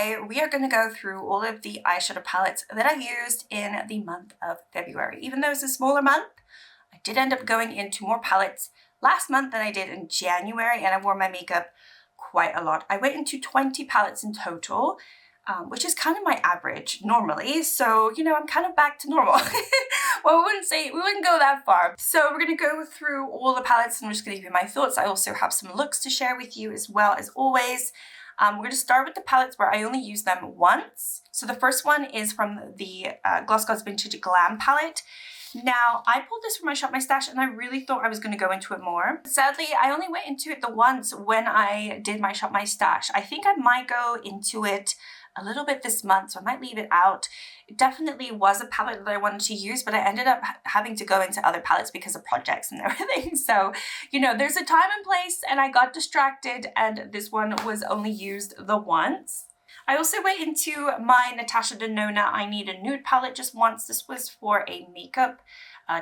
today we are going to go through all of the eyeshadow palettes that I used in the month of February. Even though it's a smaller month, I did end up going into more palettes last month than I did in January, and I wore my makeup quite a lot. I went into 20 palettes in total, which is kind of my average normally. So, you know, I'm kind of back to normal. Well, we wouldn't go that far. So we're going to go through all the palettes and I'm just going to give you my thoughts. I also have some looks to share with you as well as always. We're going to start with the palettes where I only use them once. So the first one is from the Gloss Vintage Glam palette. Now, I pulled this from my Shop My Stash and I really thought I was going to go into it more. Sadly, I only went into it the once when I did my Shop My Stash. I think I might go into it a little bit this month, so I might leave it out. It definitely was a palette that I wanted to use, but I ended up having to go into other palettes because of projects and everything. So, you know, there's a time and place and I got distracted and this one was only used the once. I also went into my Natasha Denona I Need a Nude palette just once. This was for a makeup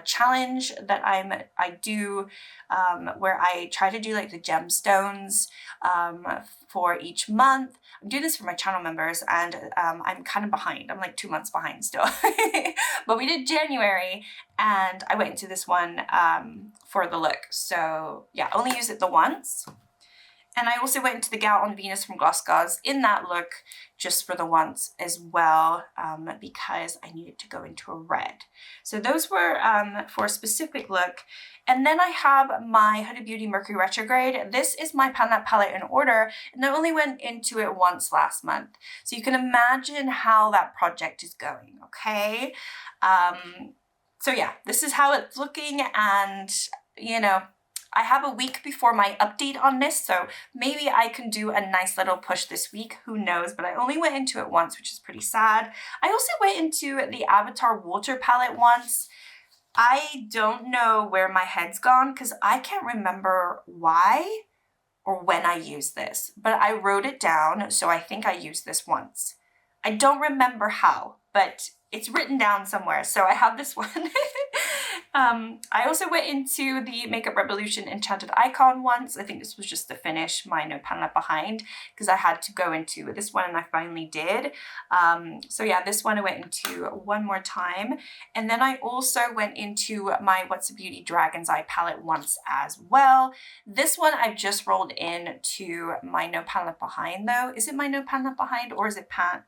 challenge that I do where I try to do like the gemstones for each month. I'm doing this for my channel members and I'm kind of behind. I'm like 2 months behind still. But we did January and I went into this one for the look. So yeah, only use it the once. And I also went into the Gal on Venus from Gloss in that look just for the once as well because I needed to go into a red. So those were for a specific look. And then I have my Huda Beauty Mercury Retrograde. This is my Pan That palette in order and I only went into it once last month. So you can imagine how that project is going, okay? So yeah, this is how it's looking and, you know, I have a week before my update on this, so maybe I can do a nice little push this week, who knows, but I only went into it once, which is pretty sad. I also went into the Avatar Water palette once. I don't know where my head's gone because I can't remember why or when I used this, but I wrote it down, so I think I used this once. I don't remember how, but it's written down somewhere, so I have this one. I also went into the Makeup Revolution Enchanted Icon once. I think this was just to finish my No Pan Left Behind because I had to go into this one and I finally did. So yeah, this one I went into one more time. And then I also went into my What's a Beauty Dragon's Eye palette once as well. This one I've just rolled in to my No Pan Left Behind though. Is it my No Pan Left Behind or is it Pan?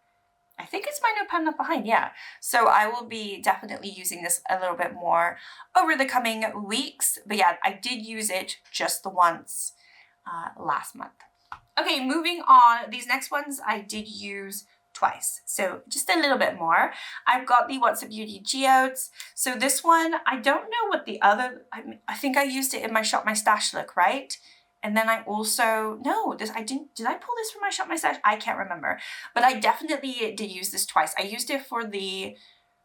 I think it's my No Pan Left Behind, yeah. So I will be definitely using this a little bit more over the coming weeks. But yeah, I did use it just the once last month. Okay, moving on. These next ones I did use twice. So just a little bit more. I've got the What's a Beauty Geodes. So this one, I don't know what the other, I think I used it in my Shop My Stash look, right? And then I also, no, did I pull this from my Shop My Stash? I can't remember, but I definitely did use this twice. I used it for the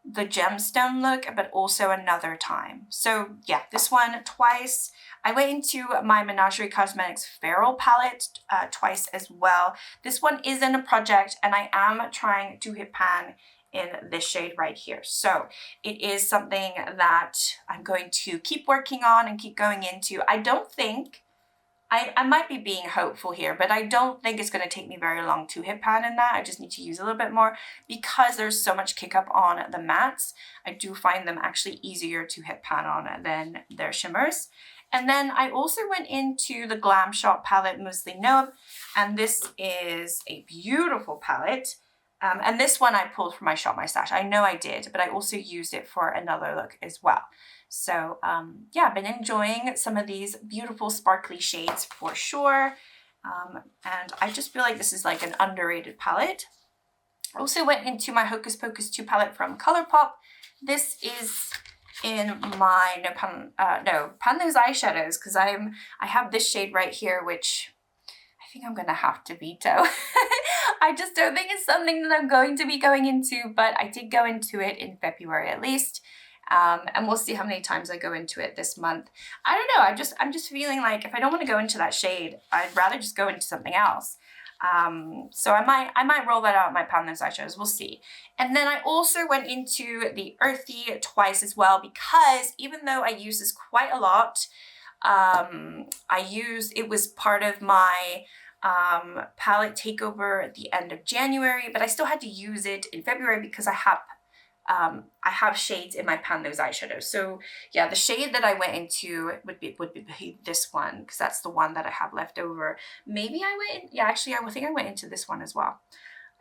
gemstone look, but also another time. So yeah, this one twice. I went into my Menagerie Cosmetics Feral palette twice as well. This one is in a project and I am trying to hit pan in this shade right here. So it is something that I'm going to keep working on and keep going into. I don't think, I might be being hopeful here, but I don't think it's going to take me very long to hit pan in that. I just need to use a little bit more because there's so much kick up on the mattes. I do find them actually easier to hit pan on than their shimmers. And then I also went into the Glam Shop palette Muesli Nob, and this is a beautiful palette. And this one I pulled from my Shop My Stash. I know I did, but I also used it for another look as well. So yeah, I've been enjoying some of these beautiful sparkly shades for sure. And I just feel like this is like an underrated palette. I also went into my Hocus Pocus 2 palette from ColourPop. This is in my Pan Those Eyeshadows because I have this shade right here, which I think I'm gonna have to veto. I just don't think it's something that I'm going to be going into, but I did go into it in February at least. And we'll see how many times I go into it this month. I don't know, I'm just feeling like if I don't want to go into that shade, I'd rather just go into something else. So I might roll that out in my Pan Those Eyeshadows, we'll see. And then I also went into the Earthy twice as well because even though I use this quite a lot, it was part of my palette takeover at the end of January, but I still had to use it in February because I have shades in my pan nose eyeshadow. So yeah, the shade that I went into would be this one, because that's the one that I have left over. Maybe I went in, yeah, actually I think I went into this one as well.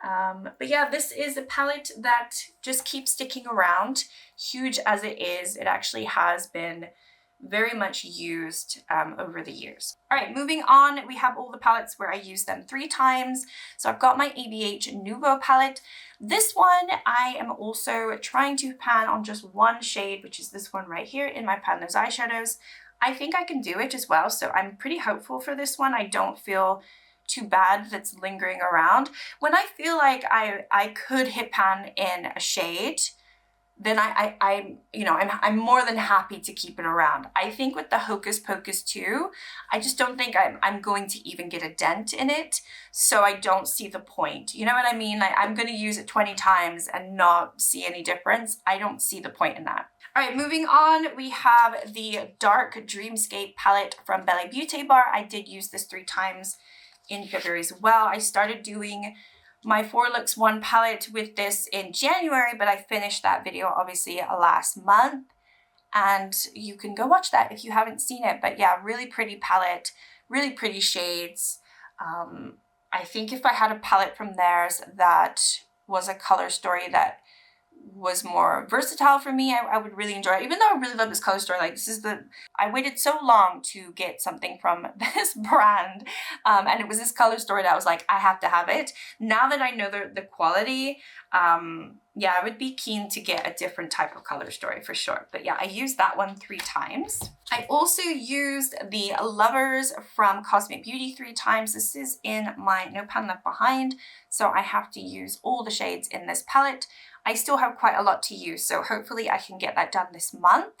But yeah, this is a palette that just keeps sticking around. Huge as it is, it actually has been very much used over the years. All right, moving on, we have all the palettes where I use them 3 times. So I've got my ABH Nouveau palette. This one I am also trying to pan on just one shade, which is this one right here in my pan nose eyeshadows. I think I can do it as well, so I'm pretty hopeful for this one. I don't feel too bad that's lingering around. When I feel like I could hit pan in a shade, then I'm more than happy to keep it around. I think with the Hocus Pocus 2, I just don't think I'm going to even get a dent in it, so I don't see the point. You know what I mean? Like, I'm gonna use it 20 times and not see any difference. I don't see the point in that. All right, moving on, we have the Dark Dreamscape palette from Belle Beauty Bar. I did use this 3 times in February as well. I started doing my 4 Looks 1 palette with this in January, but I finished that video obviously last month, and you can go watch that if you haven't seen it. But yeah, really pretty palette, really pretty shades. I think if I had a palette from theirs that was a color story that was more versatile for me, I would really enjoy it. Even though I really love this color story, like I waited so long to get something from this brand, and it was this color story that I was like, I have to have it. Now that I know the quality, yeah, I would be keen to get a different type of color story for sure. But yeah, I used that one 3 times. I also used the Lovers from Cosmic Beauty 3 times. This is in my No Pan Left Behind, so I have to use all the shades in this palette. I still have quite a lot to use, so hopefully I can get that done this month.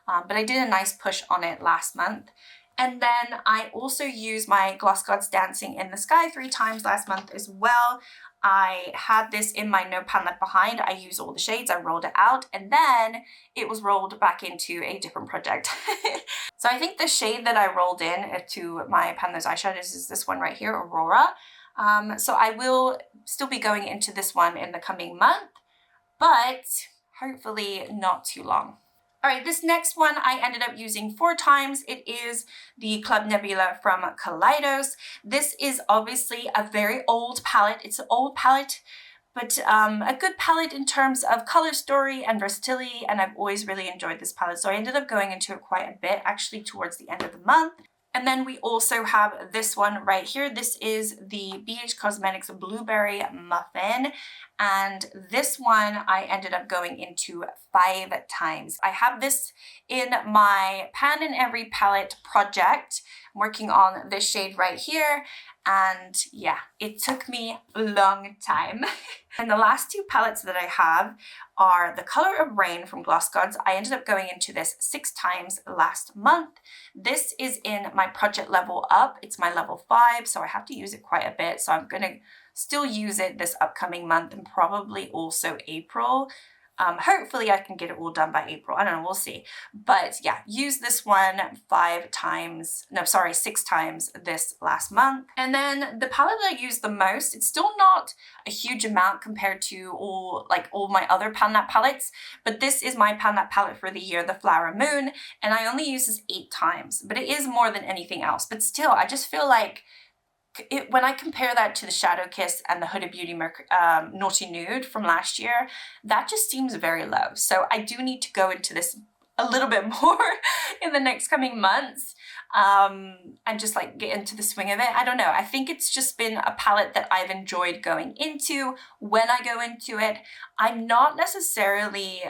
But I did a nice push on it last month. And then I also used my Gloss Gods Dancing in the Sky 3 times last month as well. I had this in my No Pan Left Behind. I used all the shades, I rolled it out, and then it was rolled back into a different project. So I think the shade that I rolled in to my Pan Those eyeshadows is this one right here, Aurora. So I will still be going into this one in the coming month, but hopefully not too long. All right, this next one I ended up using 4 times. It is the Club Nebula from Kaleidos. This is obviously a very old palette. It's an old palette, but a good palette in terms of color story and versatility, and I've always really enjoyed this palette. So I ended up going into it quite a bit, actually towards the end of the month. And then we also have this one right here. This is the BH Cosmetics Blueberry Muffin. And this one I ended up going into 5 times. I have this in my Pan in Every Palette project. I'm working on this shade right here. And yeah, it took me a long time. And the last 2 palettes that I have are the Color of Rain from Gloss Gods. I ended up going into this 6 times last month. This is in my project level up. It's my level 5, so I have to use it quite a bit. So I'm gonna still use it this upcoming month and probably also April. Hopefully I can get it all done by April. I don't know, we'll see. But yeah, use this one 6 times this last month. And then the palette that I use the most, it's still not a huge amount compared to all my other Pan Nat palettes, but this is my Pan Nat palette for the year, the Flower Moon, and I only use this 8 times, but it is more than anything else. But still, I just feel like when I compare that to the Shadow Kiss and the Huda Beauty Naughty Nude from last year, that just seems very low. So I do need to go into this a little bit more in the next coming months, and just like get into the swing of it. I don't know. I think it's just been a palette that I've enjoyed going into. When I go into it, I'm not necessarily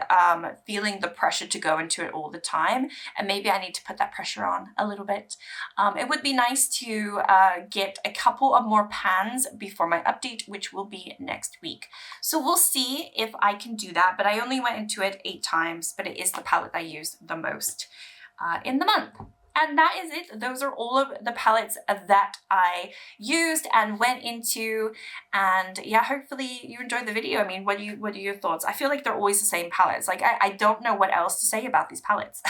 feeling the pressure to go into it all the time, and maybe I need to put that pressure on a little bit. It would be nice to get a couple of more pans before my update, which will be next week. So we'll see if I can do that, but I only went into it 8 times, but it is the palette I use the most in the month. And that is it. Those are all of the palettes that I used and went into. And yeah, hopefully you enjoyed the video. I mean, what are your thoughts? I feel like they're always the same palettes. Like I don't know what else to say about these palettes.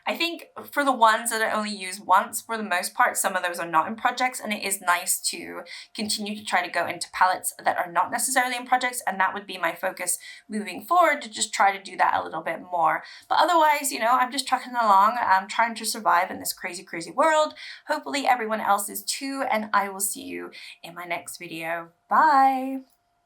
I think for the ones that I only use once, for the most part, some of those are not in projects, and it is nice to continue to try to go into palettes that are not necessarily in projects, and that would be my focus moving forward, to just try to do that a little bit more. But otherwise, you know, I'm just trucking along. I'm trying to survive in this crazy, crazy world. Hopefully everyone else is too, and I will see you in my next video. Bye!